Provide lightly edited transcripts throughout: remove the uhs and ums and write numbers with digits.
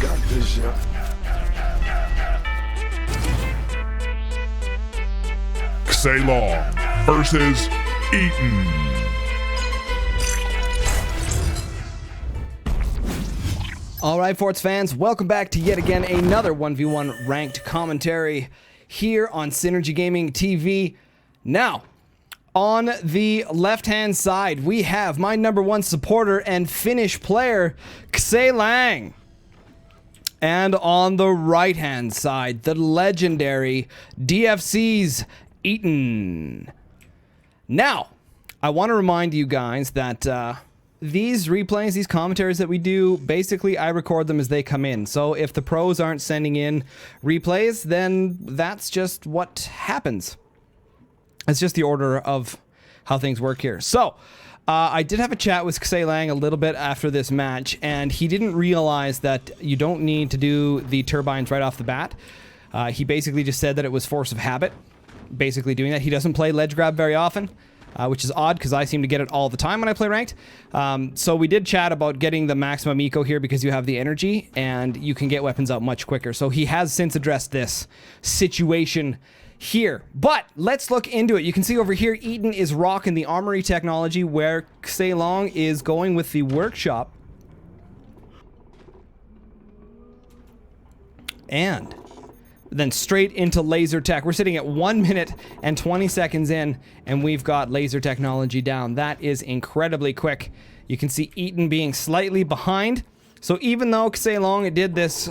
got vision. Xelong versus Eaton. All right, Forts fans, welcome back to yet again another 1v1 ranked commentary here on Synergy Gaming TV. Now, on the left-hand side, we have my #1 supporter and Finnish player, Xelong. And on the right-hand side, the legendary DFC's Eaton. Now, I want to remind you guys that these replays, these commentaries that we do, basically I record them as they come in. So if the pros aren't sending in replays, then that's just what happens. It's just the order of how things work here. So I did have a chat with Xelong a little bit after this match, and he didn't realize that you don't need to do the turbines right off the bat. He basically just said that it was force of habit, basically doing that. He doesn't play ledge grab very often. Which is odd because I seem to get it all the time when I play ranked. So we did chat about getting the maximum eco here because you have the energy and you can get weapons out much quicker. So he has since addressed this situation here. But let's look into it. You can see over here, Eaton is rocking the armory technology where Xelong is going with the workshop. And then straight into laser tech. We're sitting at 1 minute and 20 seconds in, and we've got laser technology down. That is incredibly quick. You can see Eaton being slightly behind. So even though Xelong did this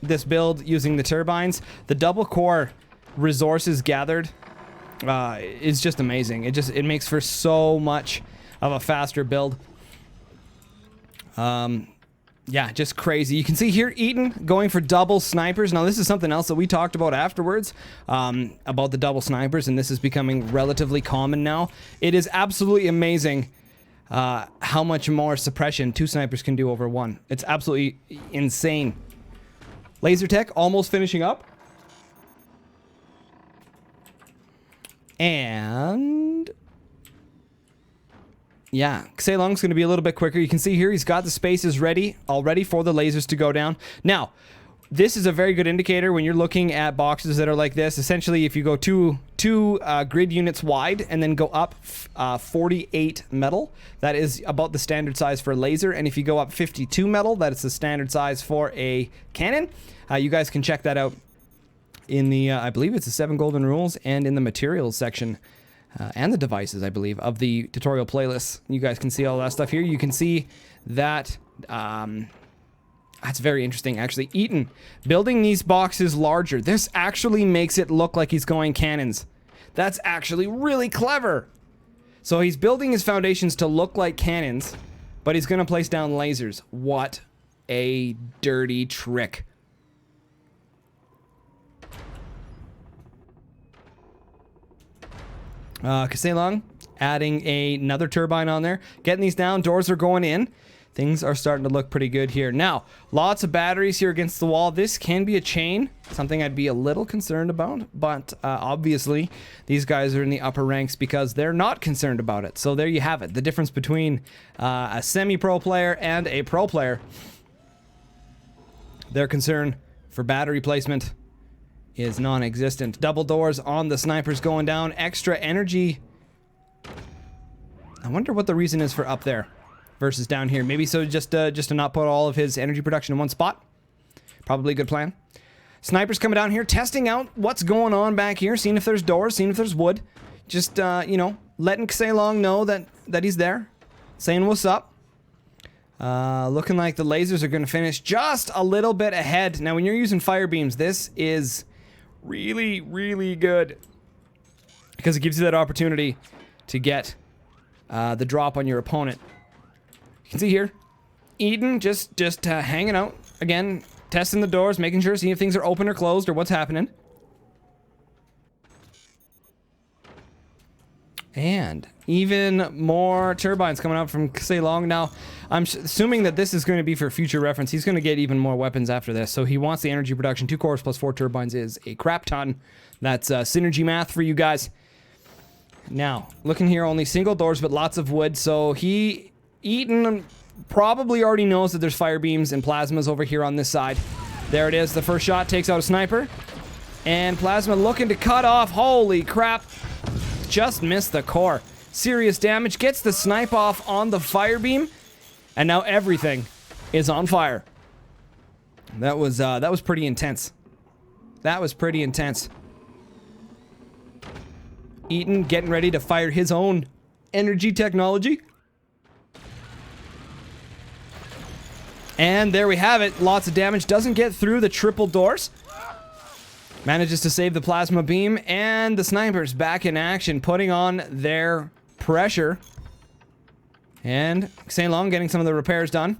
this build using the turbines, the double core resources gathered is just amazing. It makes for so much of a faster build. Yeah, just crazy. You can see here Eaton going for double snipers. Now, this is something else that we talked about afterwards, about the double snipers, and this is becoming relatively common now. It is absolutely amazing how much more suppression 2 snipers can do over 1. It's absolutely insane. Laser tech almost finishing up. And yeah, Xelong's going to be a little bit quicker. You can see here he's got the spaces ready already for the lasers to go down. Now, this is a very good indicator when you're looking at boxes that are like this. Essentially, if you go two grid units wide and then go up 48 metal, that is about the standard size for a laser. And if you go up 52 metal, that is the standard size for a cannon. You guys can check that out in the, I believe it's the 7 golden rules and in the materials section. And the devices, I believe, of the tutorial playlists. You guys can see all that stuff here. You can see that, that's very interesting, actually. Eaton, building these boxes larger. This actually makes it look like he's going cannons. That's actually really clever. So he's building his foundations to look like cannons, but he's going to place down lasers. What a dirty trick. Xelong adding another turbine on there. Getting these down. Doors are going in. Things are starting to look pretty good here. Now, lots of batteries here against the wall. This can be a chain. Something I'd be a little concerned about. But obviously, these guys are in the upper ranks because they're not concerned about it. So there you have it. The difference between a semi-pro player and a pro player. Their concern for battery placement is non-existent. Double doors on the snipers going down. Extra energy. I wonder what the reason is for up there versus down here. Maybe so just to not put all of his energy production in one spot. Probably a good plan. Snipers coming down here, testing out what's going on back here, seeing if there's doors, seeing if there's wood. Just, you know, letting Xelong know that he's there. Saying what's up. Looking like the lasers are going to finish just a little bit ahead. Now, when you're using fire beams, this is really, really good because it gives you that opportunity to get the drop on your opponent. You can see here, Eaton just hanging out again, testing the doors, making sure, seeing if things are open or closed or what's happening. And even more turbines coming out from Xelong. Now, I'm assuming that this is going to be for future reference. He's going to get even more weapons after this. So he wants the energy production. 2 cores plus 4 turbines is a crap ton. That's synergy math for you guys. Now, looking here, only single doors, but lots of wood. So Eaton probably already knows that there's fire beams and plasmas over here on this side. There it is. The first shot takes out a sniper. And Plasma looking to cut off. Holy crap. Just missed the core. Serious damage. Gets the snipe off on the fire beam. And now everything is on fire. That was pretty intense. That was pretty intense. Eaton getting ready to fire his own energy technology. And there we have it. Lots of damage. Doesn't get through the triple doors. Manages to save the plasma beam. And the snipers back in action, putting on their pressure. And Xeilong getting some of the repairs done.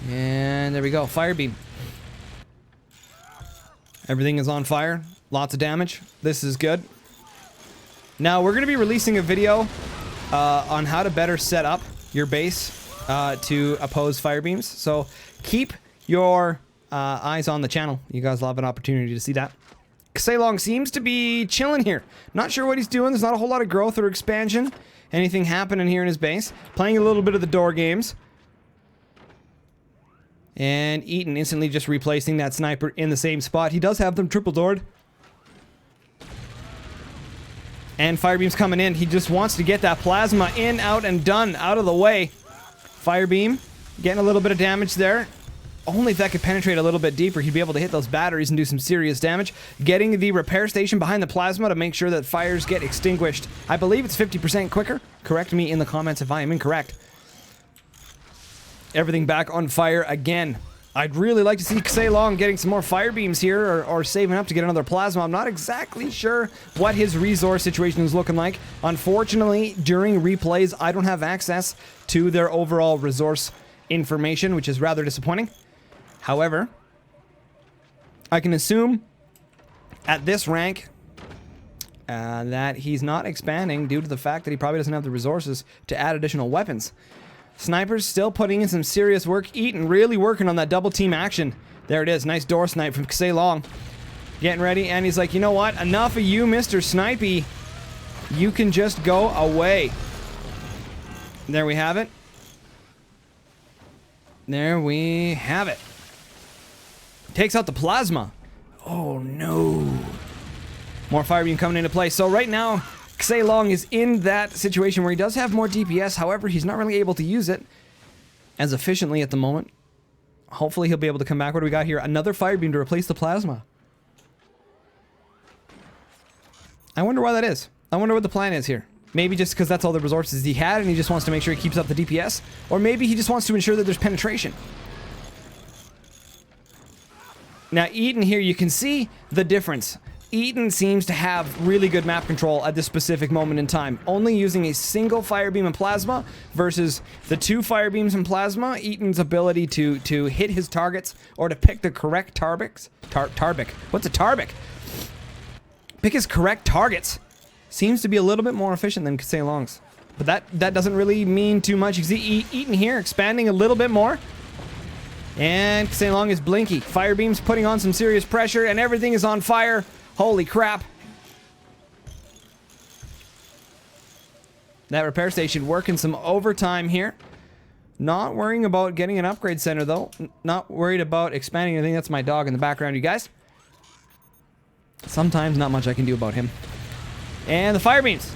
And there we go. Fire beam. Everything is on fire. Lots of damage. This is good. Now, we're going to be releasing a video on how to better set up your base to oppose fire beams. So keep your eyes on the channel. You guys will have an opportunity to see that. Xeilong seems to be chilling here. Not sure what he's doing. There's not a whole lot of growth or expansion. Anything happening here in his base. Playing a little bit of the door games. And Eaton instantly just replacing that sniper in the same spot. He does have them triple doored. And Firebeam's coming in. He just wants to get that plasma in, out, and done. Out of the way. Firebeam getting a little bit of damage there. Only if that could penetrate a little bit deeper, he'd be able to hit those batteries and do some serious damage. Getting the repair station behind the plasma to make sure that fires get extinguished. I believe it's 50% quicker. Correct me in the comments if I am incorrect. Everything back on fire again. I'd really like to see Xeilong getting some more fire beams here or saving up to get another plasma. I'm not exactly sure what his resource situation is looking like. Unfortunately, during replays, I don't have access to their overall resource information, which is rather disappointing. However, I can assume at this rank that he's not expanding due to the fact that he probably doesn't have the resources to add additional weapons. Snipers still putting in some serious work. Eaton really working on that double team action. There it is. Nice door snipe from Xeilong. Getting ready, and he's like, you know what? Enough of you, Mr. Snipey. You can just go away. There we have it. There we have it. Takes out the plasma. Oh no. More firebeam coming into play. So right now, Xeilong is in that situation where he does have more DPS. However, he's not really able to use it as efficiently at the moment. Hopefully he'll be able to come back. What do we got here? Another firebeam to replace the plasma. I wonder why that is. I wonder what the plan is here. Maybe just because that's all the resources he had and he just wants to make sure he keeps up the DPS. Or maybe he just wants to ensure that there's penetration. Now, Eaton here, you can see the difference. Eaton seems to have really good map control at this specific moment in time. Only using a single firebeam and plasma versus the two firebeams and plasma. Eaton's ability to hit his targets or to pick the correct targets. Tarbic. What's a tarbic? Pick his correct targets. Seems to be a little bit more efficient than Xeilong's. But that doesn't really mean too much. You see Eaton here expanding a little bit more. And Xeilong is blinky. Firebeam's putting on some serious pressure and everything is on fire. Holy crap. That repair station working some overtime here. Not worrying about getting an upgrade center though. Not worried about expanding anything. That's my dog in the background, you guys. Sometimes not much I can do about him. And the firebeams.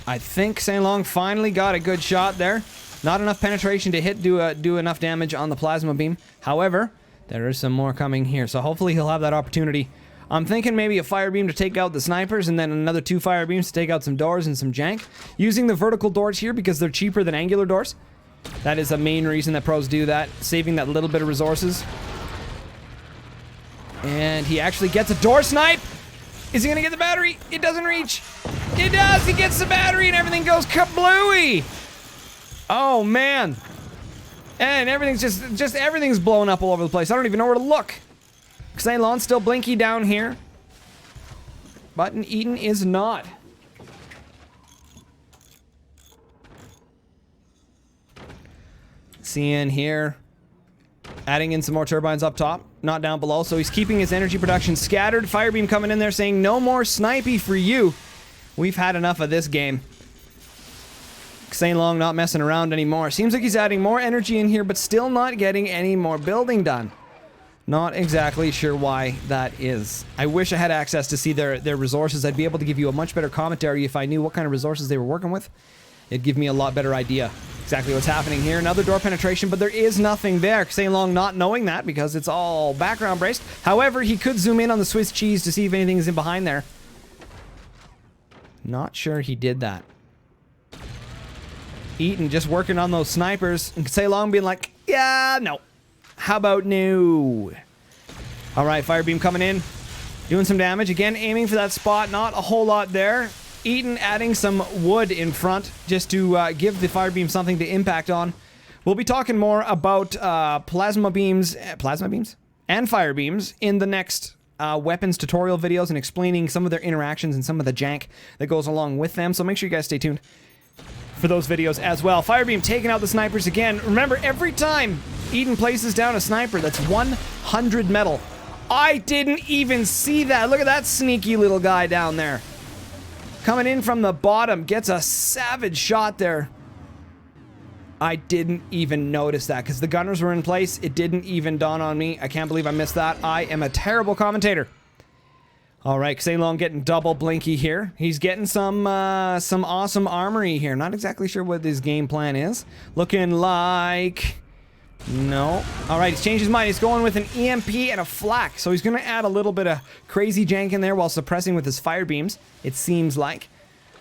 I think Xeilong finally got a good shot there. Not enough penetration to do enough damage on the plasma beam. However, there is some more coming here, so hopefully he'll have that opportunity. I'm thinking maybe a firebeam to take out the snipers and then another two firebeams to take out some doors and some jank. Using the vertical doors here because they're cheaper than angular doors. That is the main reason that pros do that, saving that little bit of resources. And he actually gets a door snipe. Is he gonna get the battery? It doesn't reach. It does. He gets the battery and everything goes kablooey. Oh man. And everything's just everything's blown up all over the place. I don't even know where to look. Xeilong's still blinky down here. But Eaton is not. Seeing here. Adding in some more turbines up top, not down below. So he's keeping his energy production scattered. Firebeam coming in there saying, no more snipey for you. We've had enough of this game. Xain Long not messing around anymore. Seems like he's adding more energy in here, but still not getting any more building done. Not exactly sure why that is. I wish I had access to see their resources. I'd be able to give you a much better commentary if I knew what kind of resources they were working with. It'd give me a lot better idea exactly what's happening here. Another door penetration, but there is nothing there. Xain Long not knowing that because it's all background braced. However, he could zoom in on the Swiss cheese to see if anything is in behind there. Not sure he did that. Eaton just working on those snipers. And Xain Long being like, yeah, no. How about no? All right, Firebeam coming in. Doing some damage. Again, aiming for that spot. Not a whole lot there. Eaton adding some wood in front just to give the Firebeam something to impact on. We'll be talking more about plasma beams and Firebeams in the next weapons tutorial videos and explaining some of their interactions and some of the jank that goes along with them. So make sure you guys stay tuned for those videos as well. Firebeam taking out the snipers again. Remember, every time Eaton places down a sniper, that's 100 metal. I didn't even see that. Look at that sneaky little guy down there. Coming in from the bottom, gets a savage shot there. I didn't even notice that because the gunners were in place. It didn't even dawn on me. I can't believe I missed that. I am a terrible commentator. All right, Xain Long getting double blinky here. He's getting some awesome armory here. Not exactly sure what his game plan is. Looking like... no. All right, he's changed his mind. He's going with an EMP and a flak. So he's going to add a little bit of crazy jank in there while suppressing with his fire beams, it seems like.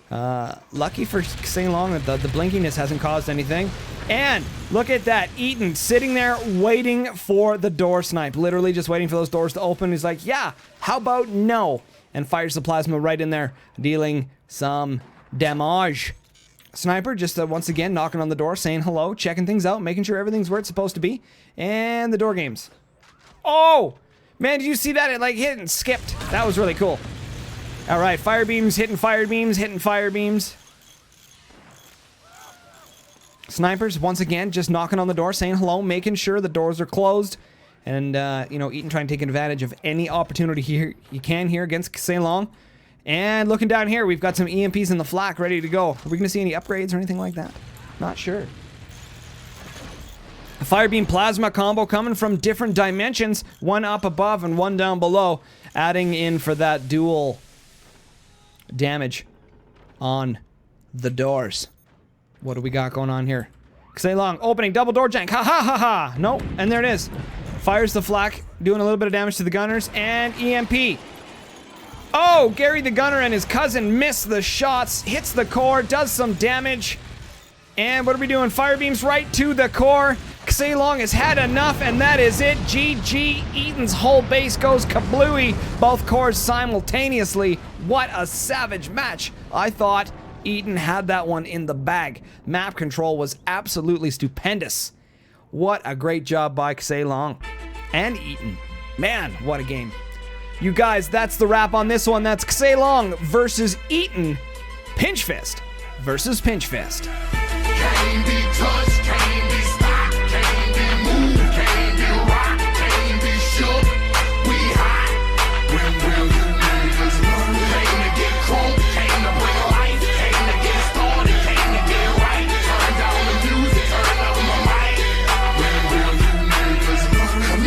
Lucky for Xain Long that the blinkiness hasn't caused anything. And look at that. Eaton sitting there waiting for the door snipe. Literally just waiting for those doors to open. He's like, yeah, how about no? And fires the plasma right in there, dealing some damage. Sniper just once again knocking on the door, saying hello, checking things out, making sure everything's where it's supposed to be. And the door games. Oh! Man, did you see that? It like hit and skipped. That was really cool. All right, fire beams, hitting fire beams, hitting fire beams. Snipers, once again, just knocking on the door, saying hello, making sure the doors are closed. And, you know, Eaton trying to take advantage of any opportunity here you can here against Xain Long. And looking down here, we've got some EMPs in the flak ready to go. Are we going to see any upgrades or anything like that? Not sure. A Firebeam Plasma combo coming from different dimensions. One up above and one down below. Adding in for that dual damage on the doors. What do we got going on here? Xain Long opening double door jank. Ha ha ha ha. Nope. And there it is. Fires the flak, doing a little bit of damage to the gunners. And EMP. Oh, Gary the Gunner and his cousin miss the shots. Hits the core, does some damage. And what are we doing? Fire beams right to the core. Xain Long has had enough, and that is it. GG. Eaton's whole base goes kablooey. Both cores simultaneously. What a savage match. I thought Eaton had that one in the bag. Map control was absolutely stupendous. What a great job by Xain Long and Eaton. Man, what a game. You guys, that's the wrap on this one. That's Xain Long versus Eaton. Pinch Fist versus Pinch Fist. Can't be touched,